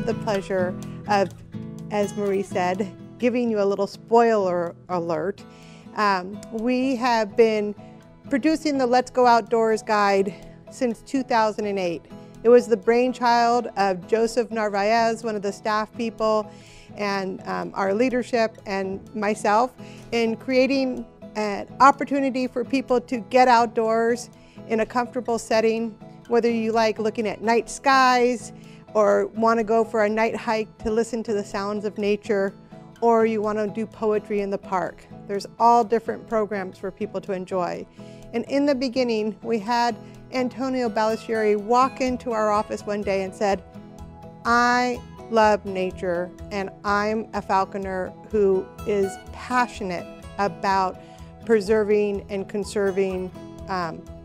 have the pleasure of, as Marie said, giving you a little spoiler alert. We have been producing the Let's Go Outdoors guide since 2008. It was the brainchild of Joseph Narvaez, one of the staff people, and our leadership and myself in creating an opportunity for people to get outdoors in a comfortable setting, whether you like looking at night skies or want to go for a night hike to listen to the sounds of nature, or you want to do poetry in the park. There's all different programs for people to enjoy. And in the beginning, we had Antonio Balestreri walk into our office one day and said, I love nature and I'm a falconer who is passionate about preserving and conserving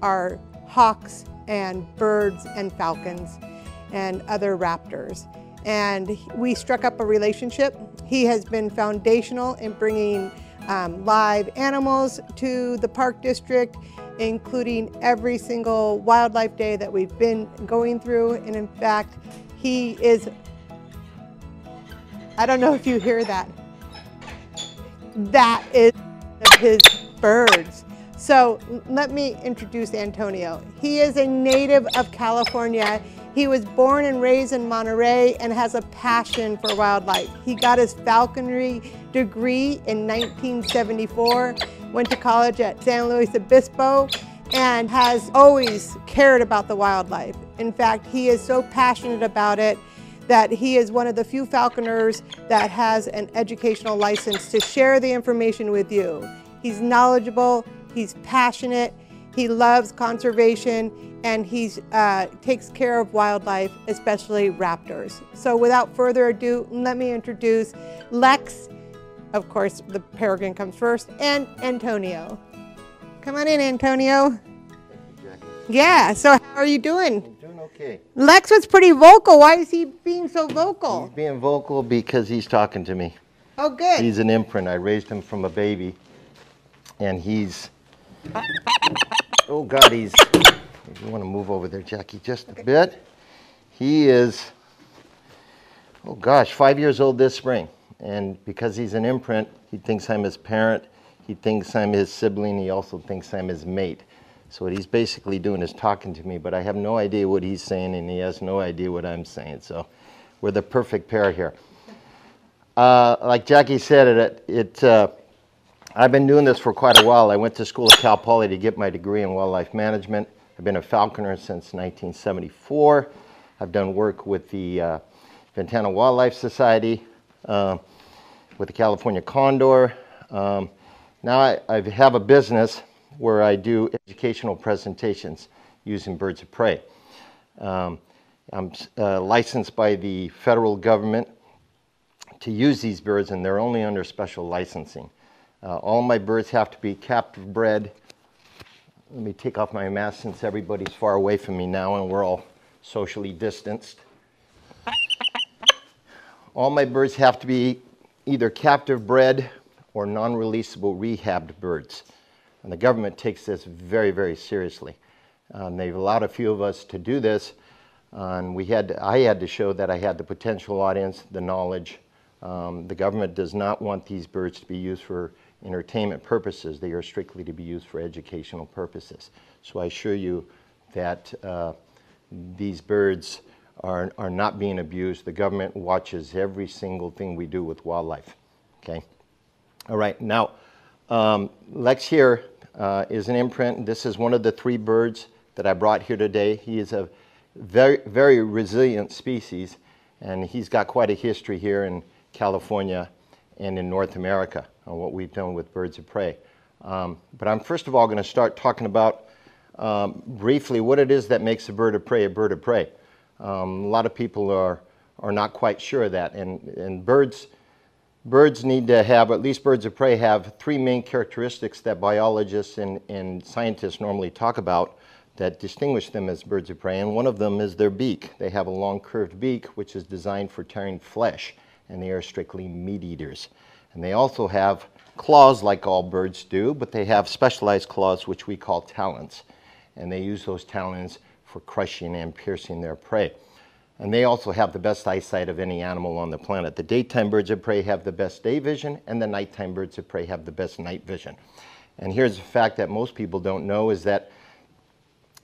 our hawks and birds and falcons and other raptors. And we struck up a relationship. He has been foundational in bringing live animals to the park district, including every single wildlife day that we've been going through. And in fact, he is, I don't know if you hear that, that is one of his birds. So let me introduce Antonio. He is a native of California. He was born and raised in Monterey and has a passion for wildlife. He got his falconry degree in 1974, went to college at San Luis Obispo, and has always cared about the wildlife. In fact, he is so passionate about it that he is one of the few falconers that has an educational license to share the information with you. He's knowledgeable, he's passionate, he loves conservation, and he takes care of wildlife, especially raptors. So without further ado, let me introduce Lex, of course the peregrine comes first, and Antonio. Come on in, Antonio. Thank you, Jackie. Yeah, so how are you doing? I'm doing okay. Lex was pretty vocal. Why is he being so vocal? He's being vocal because he's talking to me. Oh, good. He's an imprint. I raised him from a baby, and he's, oh God, he's, if you want to move over there, Jackie, just a bit. He is, oh gosh, 5 years old this spring. And because he's an imprint, he thinks I'm his parent, he thinks I'm his sibling, he also thinks I'm his mate. So what he's basically doing is talking to me, but I have no idea what he's saying, and he has no idea what I'm saying. So we're the perfect pair here. Like Jackie said, I've been doing this for quite a while. I went to school at Cal Poly to get my degree in wildlife management. I've been a falconer since 1974. I've done work with the Ventana Wildlife Society, with the California condor. Now I have a business where I do educational presentations using birds of prey. I'm licensed by the federal government to use these birds, and they're only under special licensing. All my birds have to be captive bred. Let me take off my mask since everybody's far away from me now and we're all socially distanced. All my birds have to be either captive bred or non-releasable rehabbed birds. And the government takes this very, very seriously. They've allowed a few of us to do this, and I had to show that I had the potential audience, the knowledge. The government does not want these birds to be used for entertainment purposes. They are strictly to be used for educational purposes. So I assure you that these birds are not being abused. The government watches every single thing we do with wildlife. Okay. All right. Now, Lex here is an imprint. This is one of the 3 birds that I brought here today. He is a very, very resilient species, and he's got quite a history here in California and in North America on what we've done with birds of prey. But I'm first of all going to start talking about briefly what it is that makes a bird of prey a bird of prey. A lot of people are not quite sure of that, and birds need to have, at least birds of prey have 3 main characteristics that biologists and scientists normally talk about that distinguish them as birds of prey, and one of them is their beak. They have a long curved beak which is designed for tearing flesh, and they are strictly meat eaters. And they also have claws like all birds do, but they have specialized claws which we call talons, and they use those talons for crushing and piercing their prey. And they also have the best eyesight of any animal on the planet. The daytime birds of prey have the best day vision, and the nighttime birds of prey have the best night vision. And here's a fact that most people don't know, is that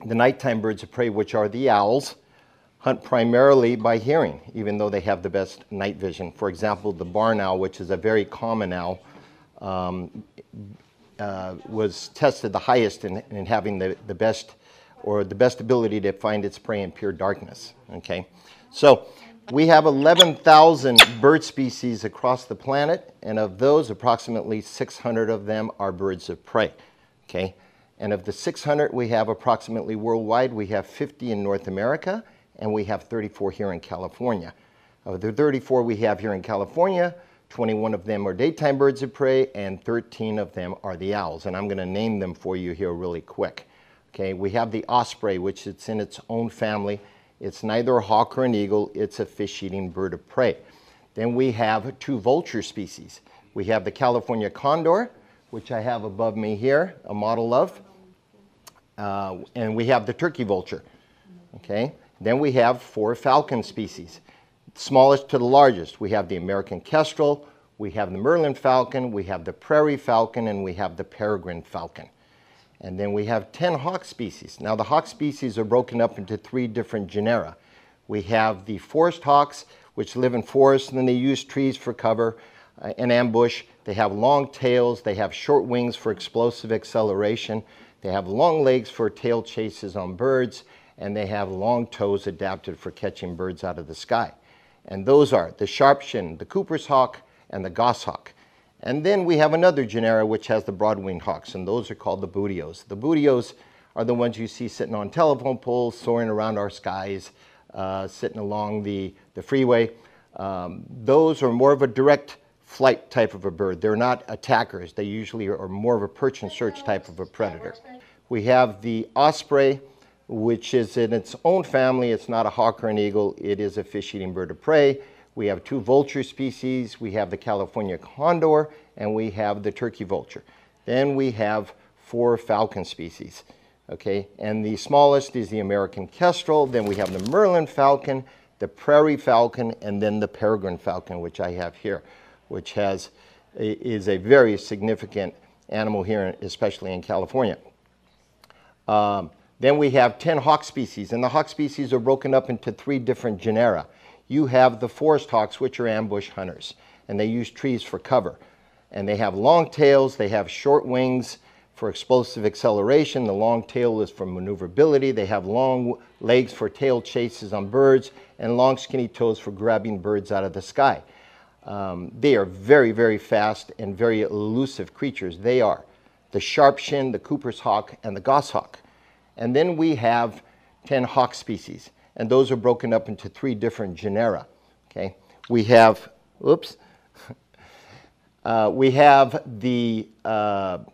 the nighttime birds of prey, which are the owls, hunt primarily by hearing, even though they have the best night vision. For example, the barn owl, which is a very common owl, was tested the highest in having the best ability to find its prey in pure darkness. Okay, so we have 11,000 bird species across the planet, and of those, approximately 600 of them are birds of prey. Okay, and of the 600 we have approximately worldwide, we have 50 in North America, and we have 34 here in California. Of the 34 we have here in California, 21 of them are daytime birds of prey, and 13 of them are the owls. And I'm going to name them for you here really quick. Okay, we have the osprey, which it's in its own family. It's neither a hawk or an eagle, it's a fish-eating bird of prey. Then we have two vulture species. We have the California condor, which I have above me here, a model of. And we have the turkey vulture. Okay, then we have 4 falcon species. Smallest to the largest, we have the American kestrel, we have the Merlin falcon, we have the prairie falcon, and we have the peregrine falcon. And then we have 10 hawk species. Now the hawk species are broken up into 3 different genera. We have the forest hawks, which live in forests, and then they use trees for cover and ambush. They have long tails, they have short wings for explosive acceleration, they have long legs for tail chases on birds, and they have long toes adapted for catching birds out of the sky. And those are the sharp-shinned, the Cooper's hawk, and the goshawk. And then we have another genera which has the broad-winged hawks, and those are called the bootios. The bootios are the ones you see sitting on telephone poles, soaring around our skies, sitting along the freeway. Those are more of a direct flight type of a bird. They're not attackers. They usually are more of a perch and search type of a predator. We have the osprey, which is in its own family. It's not a hawk or an eagle. It is a fish-eating bird of prey. We have 2 vulture species. We have the California condor, and we have the turkey vulture. Then we have 4 falcon species. Okay, and the smallest is the American kestrel. Then we have the Merlin falcon, the prairie falcon, and then the peregrine falcon, which I have here, which is a very significant animal here, especially in California. Then we have 10 hawk species, and the hawk species are broken up into 3 different genera. You have the forest hawks, which are ambush hunters, and they use trees for cover. And they have long tails, they have short wings for explosive acceleration. The long tail is for maneuverability. They have long legs for tail chases on birds, and long skinny toes for grabbing birds out of the sky. They are very, very fast and very elusive creatures. They are the sharp-shinned, the Cooper's hawk, and the goshawk. And then we have 10 hawk species, and those are broken up into 3 different genera. Okay, we have, oops, we have what am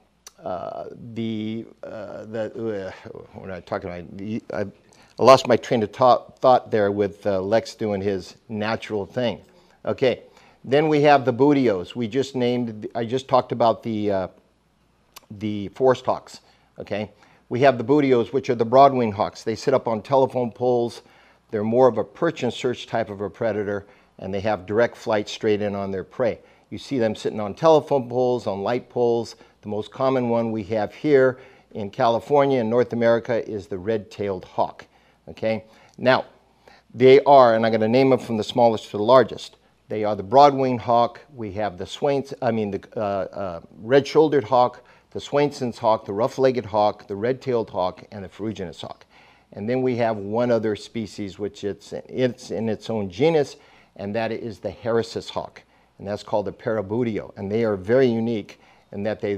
I talking about? I lost my train of thought there with Lex doing his natural thing. Okay, then we have the bootios. I just talked about the forest hawks. Okay. We have the bootios, which are the broad-winged hawks. They sit up on telephone poles. They're more of a perch and search type of a predator, and they have direct flight straight in on their prey. You see them sitting on telephone poles, on light poles. The most common one we have here in California and North America is the red-tailed hawk. Okay, now they are, and I'm going to name them from the smallest to the largest. They are the broad-winged hawk. We have the red-shouldered hawk, the Swainson's hawk, the rough-legged hawk, the red-tailed hawk, and the ferruginous hawk. And then we have one other species, which it's in its own genus, and that is the Harris's hawk, and that's called the parabutio. And they are very unique in that they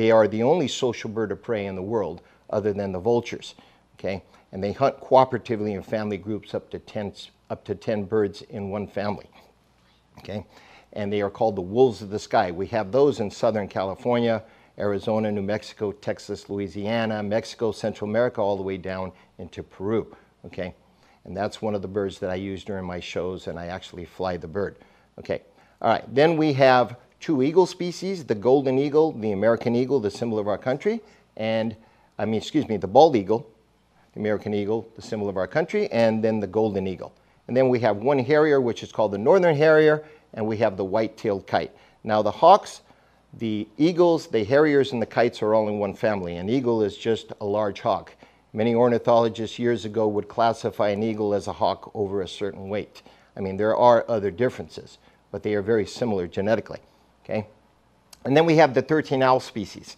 are the only social bird of prey in the world other than the vultures. Okay, and they hunt cooperatively in family groups up to 10 birds in one family. Okay, and they are called the wolves of the sky. We have those in Southern California, Arizona, New Mexico, Texas, Louisiana, Mexico, Central America, all the way down into Peru. Okay, and that's one of the birds that I use during my shows, and I actually fly the bird. Okay, all right, then we have 2 eagle species, the golden eagle, the American eagle, the symbol of our country, and, the bald eagle, the American eagle, the symbol of our country, and then the golden eagle. And then we have one harrier, which is called the northern harrier, and we have the white-tailed kite. Now the hawks, the eagles, the harriers, and the kites are all in one family. An eagle is just a large hawk. Many ornithologists years ago would classify an eagle as a hawk over a certain weight. I mean, there are other differences, but they are very similar genetically, okay? And then we have the 13 owl species.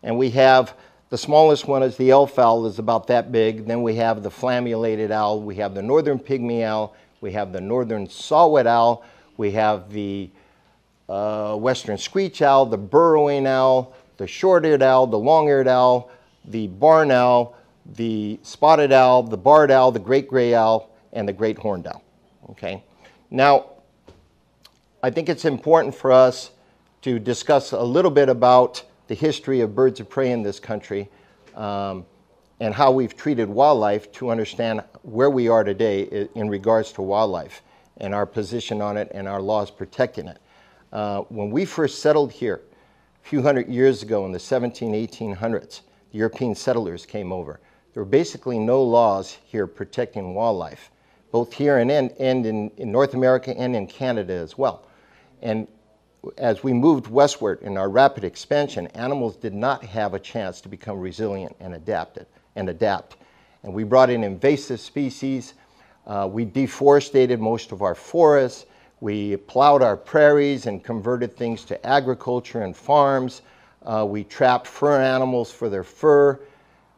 And we have, the smallest one is the elf owl, is about that big. Then we have the flammulated owl. We have the northern pygmy owl. We have the northern saw-whet owl. We have the western screech owl, the burrowing owl, the short-eared owl, the long-eared owl, the barn owl, the spotted owl, the barred owl, the great gray owl, and the great horned owl. Okay. Now, I think it's important for us to discuss a little bit about the history of birds of prey in this country and how we've treated wildlife to understand where we are today in regards to wildlife and our position on it and our laws protecting it. When we first settled here a few hundred years ago in the 1800s, the European settlers came over. There were basically no laws here protecting wildlife, both here and in North America and in Canada as well. And as we moved westward in our rapid expansion, animals did not have a chance to become resilient and adapt. And we brought in invasive species. We deforested most of our forests. We plowed our prairies and converted things to agriculture and farms. We trapped fur animals for their fur.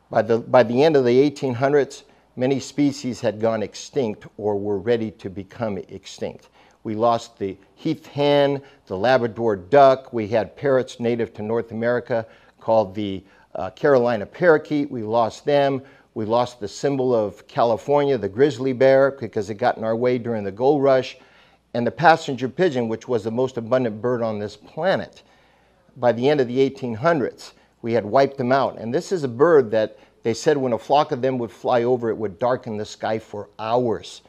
By the end of the 1800s, many species had gone extinct or were ready to become extinct. We lost the heath hen, the Labrador duck. We had parrots native to North America called the Carolina parakeet. We lost them. We lost the symbol of California, the grizzly bear, because it got in our way during the gold rush. And the passenger pigeon, which was the most abundant bird on this planet. By the end of the 1800s, we had wiped them out. And this is a bird that they said when a flock of them would fly over, it would darken the sky for hours.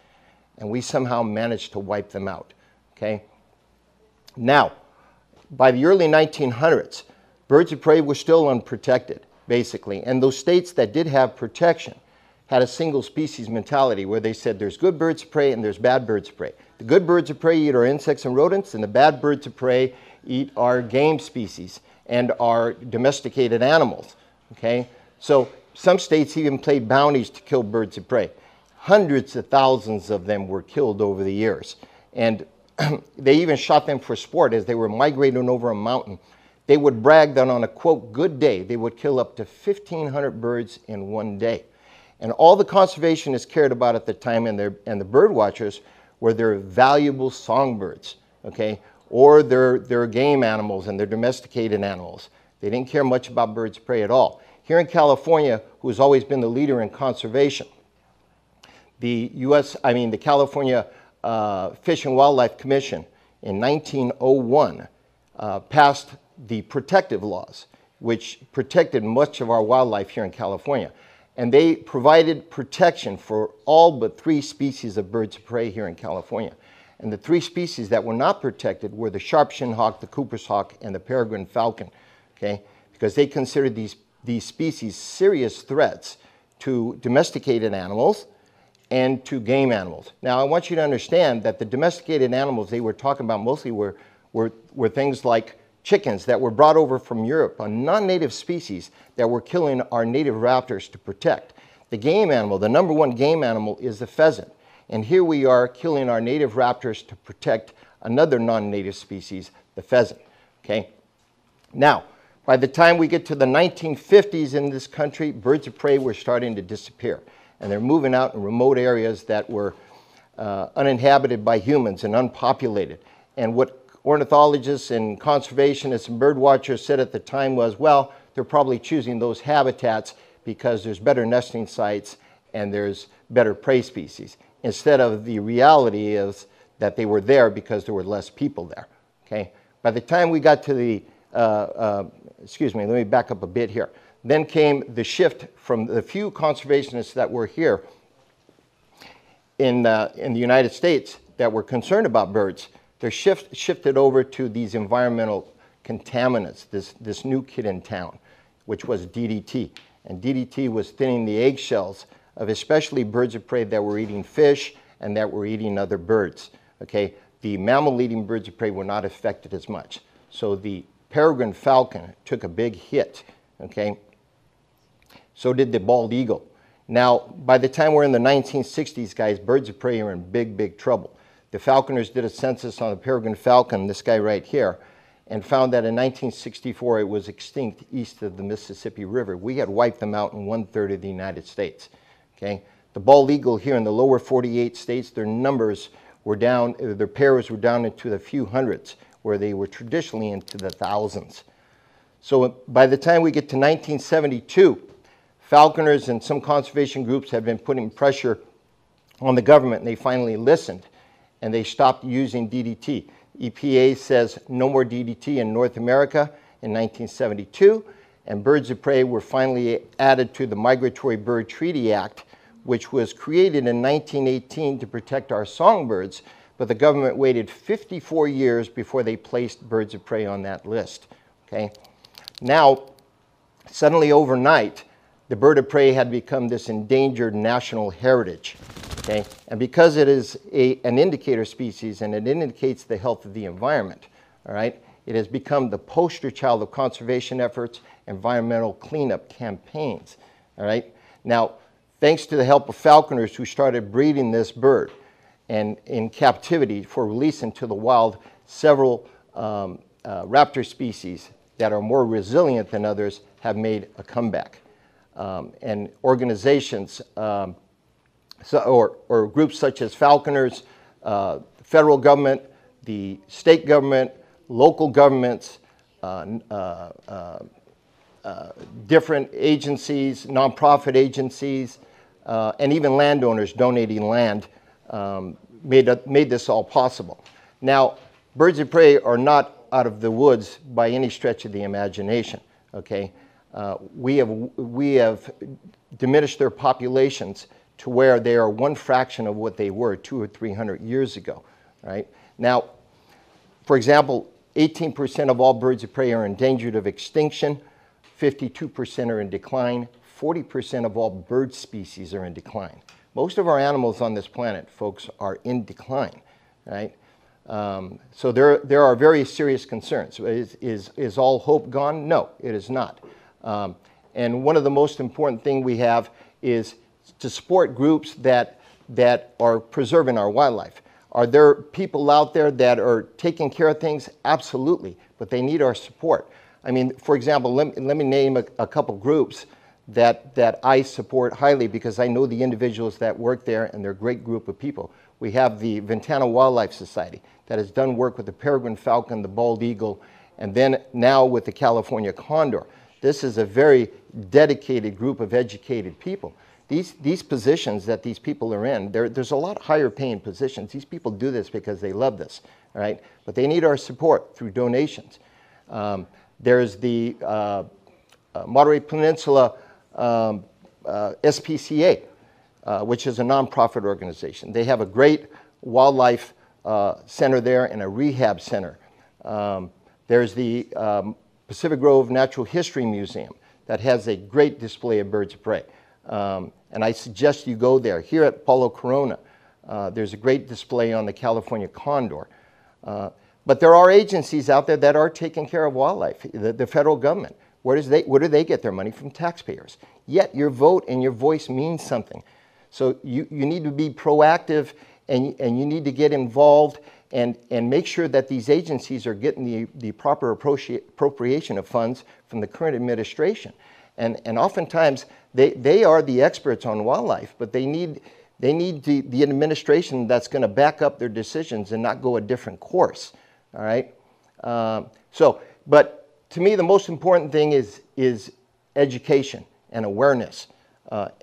And we somehow managed to wipe them out, okay? Now, by the early 1900s, birds of prey were still unprotected, basically. And those states that did have protection had a single species mentality where they said there's good birds of prey and there's bad birds of prey. The good birds of prey eat our insects and rodents, and the bad birds of prey eat our game species and our domesticated animals, okay? So some states even paid bounties to kill birds of prey. Hundreds of thousands of them were killed over the years. And they even shot them for sport as they were migrating over a mountain. They would brag that on a, quote, good day, they would kill up to 1,500 birds in one day. And all the conservationists cared about at the time and the bird watchers were their valuable songbirds, okay, or their game animals and their domesticated animals. They didn't care much about birds of prey at all. Here in California, who's always been the leader in conservation, the California Fish and Wildlife Commission in 1901 passed the protective laws, which protected much of our wildlife here in California. And they provided protection for all but 3 species of birds of prey here in California. And the 3 species that were not protected were the sharp-shinned hawk, the Cooper's hawk, and the peregrine falcon, okay? Because they considered these species serious threats to domesticated animals and to game animals. Now, I want you to understand that the domesticated animals they were talking about mostly were things like chickens that were brought over from Europe, a non-native species that were killing our native raptors to protect. The game animal, the number 1 game animal is the pheasant. And here we are killing our native raptors to protect another non-native species, the pheasant, okay? Now, by the time we get to the 1950s in this country, birds of prey were starting to disappear. And they're moving out in remote areas that were uninhabited by humans and unpopulated. And what ornithologists and conservationists and bird watchers said at the time was, well, they're probably choosing those habitats because there's better nesting sites and there's better prey species, instead of the reality is that they were there because there were less people there, okay? By the time we got to the, excuse me, let me back up a bit here. Then came the shift from the few conservationists that were here in the United States that were concerned about birds. They're shifted over to these environmental contaminants, this new kid in town, which was DDT. And DDT was thinning the eggshells of especially birds of prey that were eating fish and that were eating other birds. Okay, the mammal-eating birds of prey were not affected as much. So the peregrine falcon took a big hit. Okay, so did the bald eagle. Now, by the time we're in the 1960s, guys, birds of prey are in big, big trouble. The falconers did a census on the peregrine falcon, this guy right here, and found that in 1964 it was extinct east of the Mississippi River. We had wiped them out in 1/3 of the United States. Okay? The bald eagle here in the lower 48 states, their numbers were down, their pairs were down into the few hundreds, where they were traditionally into the thousands. So by the time we get to 1972, falconers and some conservation groups have been putting pressure on the government, and they finally listened, and they stopped using DDT. EPA says no more DDT in North America in 1972, and birds of prey were finally added to the Migratory Bird Treaty Act, which was created in 1918 to protect our songbirds, but the government waited 54 years before they placed birds of prey on that list. Okay? Now, suddenly overnight, the bird of prey had become this endangered national heritage. Okay? And because it is an indicator species and it indicates the health of the environment, all right, it has become the poster child of conservation efforts, environmental cleanup campaigns. All right? Now, thanks to the help of falconers who started breeding this bird and in captivity for release into the wild, several raptor species that are more resilient than others have made a comeback. And organizations or groups such as falconers, federal government, the state government, local governments, different agencies, nonprofit agencies, and even landowners donating land made this all possible. Now, birds of prey are not out of the woods by any stretch of the imagination. Okay, we have diminished their populations to where they are one fraction of what they were 200 or 300 years ago. Right now, for example, 18% of all birds of prey are endangered of extinction. 52% are in decline. 40% of all bird species are in decline. Most of our animals on this planet, folks, are in decline. Right. So there are very serious concerns. Is all hope gone? No, it is not. And one of the most important things we have is to support groups that are preserving our wildlife. Are there people out there that are taking care of things? Absolutely, but they need our support. I mean, for example, let me name a couple groups that I support highly because I know the individuals that work there, and they're a great group of people. We have the Ventana Wildlife Society that has done work with the peregrine falcon, the bald eagle, and then now with the California condor. This is a very dedicated group of educated people. These positions that these people are in, there's a lot higher paying positions. These people do this because they love this, all right? But they need our support through donations. There's the Monterey Peninsula SPCA, which is a nonprofit organization. They have a great wildlife center there and a rehab center. There's the Pacific Grove Natural History Museum that has a great display of birds of prey. And I suggest you go there. Here at Paulo Corona, there's a great display on the California condor. But there are agencies out there that are taking care of wildlife. The federal government, where do they get their money? From taxpayers. Yet your vote and your voice means something. So you need to be proactive, and you need to get involved and make sure that these agencies are getting the proper appropriation of funds from the current administration. And oftentimes they are the experts on wildlife, but they need the administration that's going to back up their decisions and not go a different course. All right. But to me, the most important thing is education and awareness.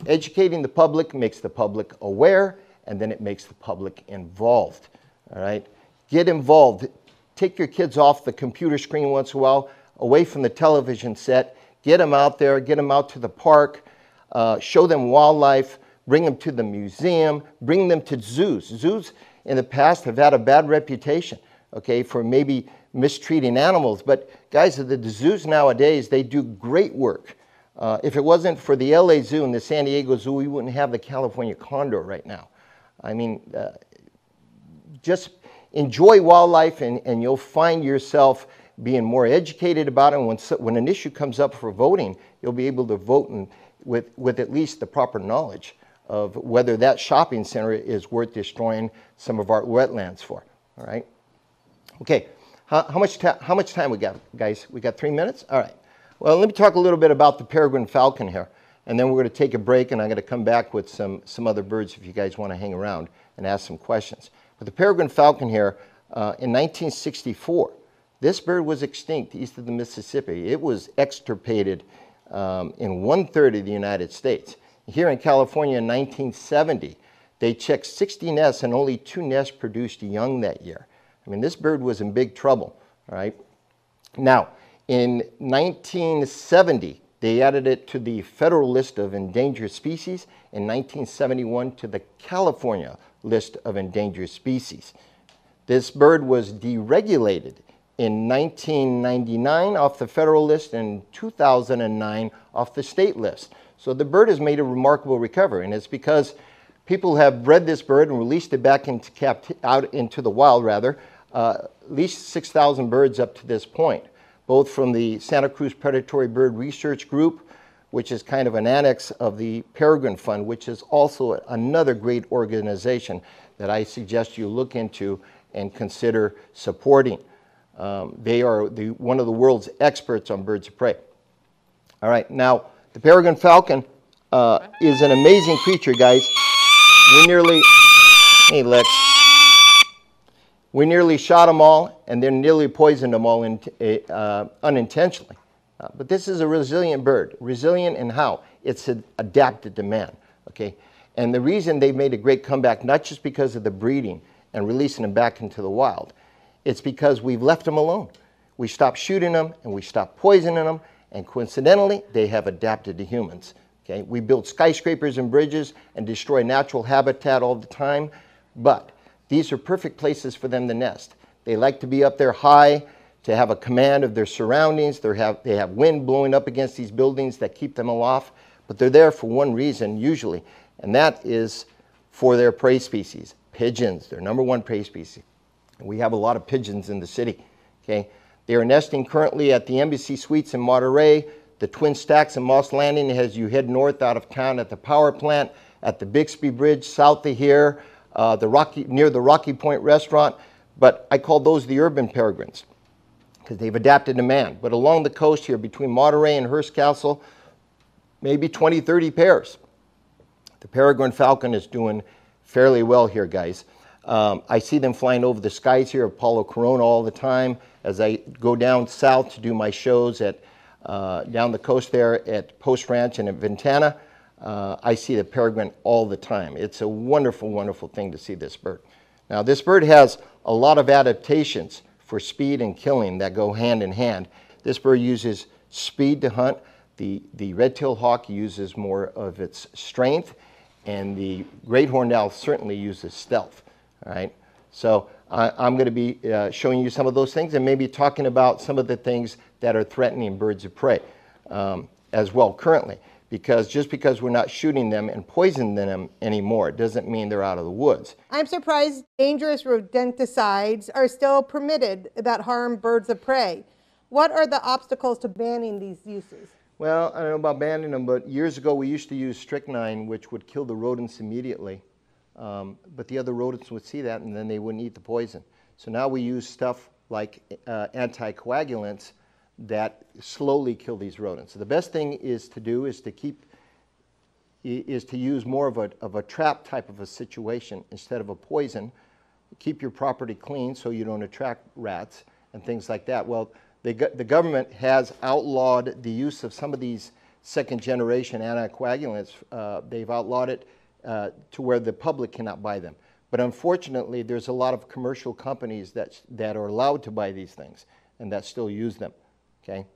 Educating the public makes the public aware, and then it makes the public involved. All right. Get involved. Take your kids off the computer screen once in a while, away from the television set. Get them out there. Get them out to the park. Show them wildlife. Bring them to the museum. Bring them to zoos. Zoos in the past have had a bad reputation, okay, for maybe mistreating animals. But guys, the zoos nowadays, they do great work. If it wasn't for the LA Zoo and the San Diego Zoo, we wouldn't have the California condor right now. I mean, just enjoy wildlife and you'll find yourself being more educated about it. And when an issue comes up for voting, you'll be able to vote with at least the proper knowledge of whether that shopping center is worth destroying some of our wetlands for, all right? Okay, how much time we got, guys? We got 3 minutes? All right. Well, let me talk a little bit about the peregrine falcon here, and then we're going to take a break, and I'm going to come back with some other birds if you guys want to hang around and ask some questions. But the peregrine falcon here, in 1964, this bird was extinct east of the Mississippi. It was extirpated in 1/3 of the United States. Here in California in 1970, they checked 60 nests and only 2 nests produced young that year. I mean, this bird was in big trouble, all right? Now, in 1970, they added it to the federal list of endangered species. In 1971, to the California list of endangered species. This bird was deregulated in 1999 off the federal list and 2009 off the state list. So the bird has made a remarkable recovery, and it's because people have bred this bird and released it back out into the wild, rather, at least 6,000 birds up to this point, both from the Santa Cruz Predatory Bird Research Group, which is kind of an annex of the Peregrine Fund, which is also another great organization that I suggest you look into and consider supporting. They are one of the world's experts on birds of prey. All right, now the peregrine falcon is an amazing creature, guys. Hey Lex. We nearly shot them all and then nearly poisoned them all unintentionally. But this is a resilient bird. Resilient in how? It's adapted to man, okay? And the reason they've made a great comeback, not just because of the breeding and releasing them back into the wild, it's because we've left them alone. We stopped shooting them and we stopped poisoning them, and coincidentally, they have adapted to humans, okay? We build skyscrapers and bridges and destroy natural habitat all the time, but these are perfect places for them to nest. They like to be up there high, to have a command of their surroundings. They have wind blowing up against these buildings that keep them aloft, but they're there for one reason usually, and that is for their prey species, pigeons, their #1 prey species. We have a lot of pigeons in the city, okay? They are nesting currently at the Embassy Suites in Monterey, the Twin Stacks in Moss Landing as you head north out of town, at the power plant, at the Bixby Bridge south of here, near the Rocky Point restaurant, but I call those the urban peregrines because they've adapted to man. But along the coast here between Monterey and Hearst Castle, maybe 20, 30 pairs. The peregrine falcon is doing fairly well here, guys. I see them flying over the skies here, Apollo Corona all the time. As I go down south to do my shows at down the coast there at Post Ranch and at Ventana, I see the peregrine all the time. It's a wonderful, wonderful thing to see this bird. Now, this bird has a lot of adaptations for speed and killing that go hand in hand. This bird uses speed to hunt. The red-tailed hawk uses more of its strength, and the great horned owl certainly uses stealth. All right, so I'm going to be showing you some of those things and maybe talking about some of the things that are threatening birds of prey as well currently. Because just because we're not shooting them and poisoning them anymore doesn't mean they're out of the woods. I'm surprised dangerous rodenticides are still permitted that harm birds of prey. What are the obstacles to banning these uses? Well, I don't know about banning them, but years ago we used to use strychnine, which would kill the rodents immediately. But the other rodents would see that and then they wouldn't eat the poison. So now we use stuff like anticoagulants that slowly kill these rodents. So the best thing is to do is to use more of a trap type of a situation instead of a poison. Keep your property clean so you don't attract rats and things like that. Well, the government has outlawed the use of some of these second generation anticoagulants. They've outlawed it to where the public cannot buy them. But unfortunately, there's a lot of commercial companies that are allowed to buy these things and that still use them. Okay,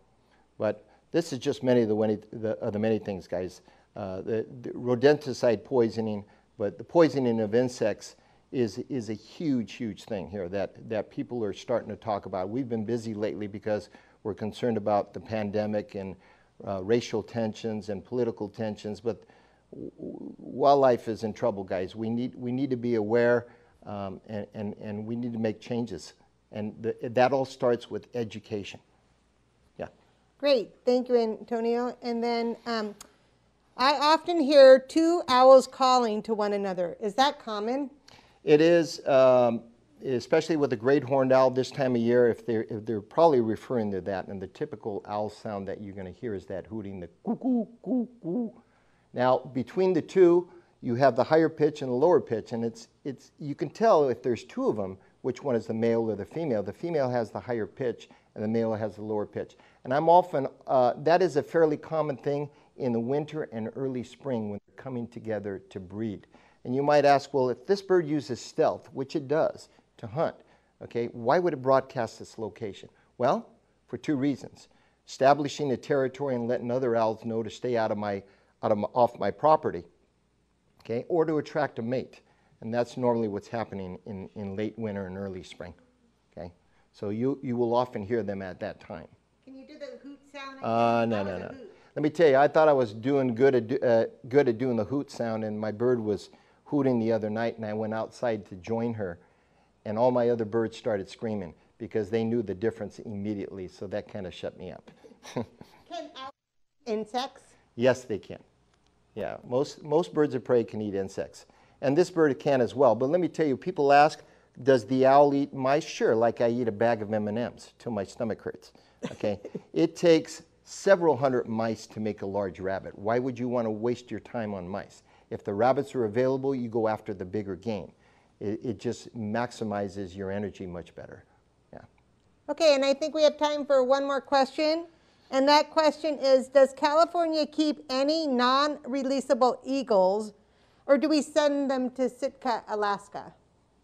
but this is just many of the many things, guys. The rodenticide poisoning, but the poisoning of insects is a huge, huge thing here that people are starting to talk about. We've been busy lately because we're concerned about the pandemic and racial tensions and political tensions, but wildlife is in trouble, guys. We need to be aware, and we need to make changes. And that all starts with education. Yeah. Great, thank you, Antonio. And then I often hear two owls calling to one another. Is that common? It is, especially with the great horned owl this time of year. If they're probably referring to that, and the typical owl sound that you're going to hear is that hooting, the coo coo coo. Now, between the two, you have the higher pitch and the lower pitch, and you can tell if there's two of them which one is the male or the female. The female has the higher pitch, and the male has the lower pitch. And I'm often, that is a fairly common thing in the winter and early spring when they're coming together to breed. And you might ask, well, if this bird uses stealth, which it does, to hunt, okay, why would it broadcast its location? Well, for two reasons. Establishing a territory and letting other owls know to stay off my property, okay, or to attract a mate. And that's normally what's happening in late winter and early spring, okay? So you will often hear them at that time. Can you do the hoot sound? No. Let me tell you, I thought I was doing good at doing the hoot sound, and my bird was hooting the other night, and I went outside to join her, and all my other birds started screaming because they knew the difference immediately, so that kind of shut me up. Can owls eat insects? Yes, they can. Yeah, most birds of prey can eat insects. And this bird can as well. But let me tell you, people ask, does the owl eat mice? Sure, like I eat a bag of M&Ms till my stomach hurts, okay? It takes several hundred mice to make a large rabbit. Why would you want to waste your time on mice? If the rabbits are available, you go after the bigger game. It just maximizes your energy much better. Yeah. Okay, and I think we have time for one more question. And that question is, does California keep any non-releasable eagles, or do we send them to Sitka, Alaska?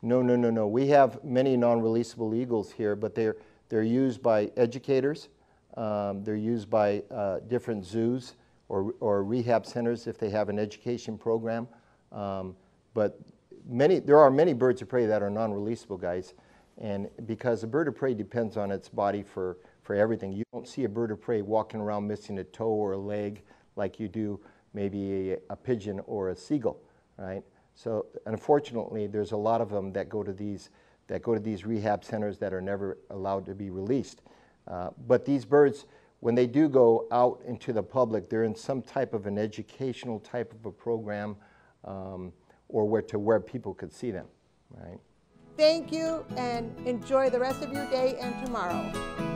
No. We have many non-releasable eagles here, but they're used by educators. They're used by different zoos or rehab centers if they have an education program. But there are many birds of prey that are non-releasable, guys. And because a bird of prey depends on its body for everything. You don't see a bird of prey walking around missing a toe or a leg like you do maybe a pigeon or a seagull, right? So unfortunately, there's a lot of them that go to these rehab centers that are never allowed to be released. But these birds, when they do go out into the public, they're in some type of an educational type of a program, or where people could see them, right? Thank you, and enjoy the rest of your day and tomorrow.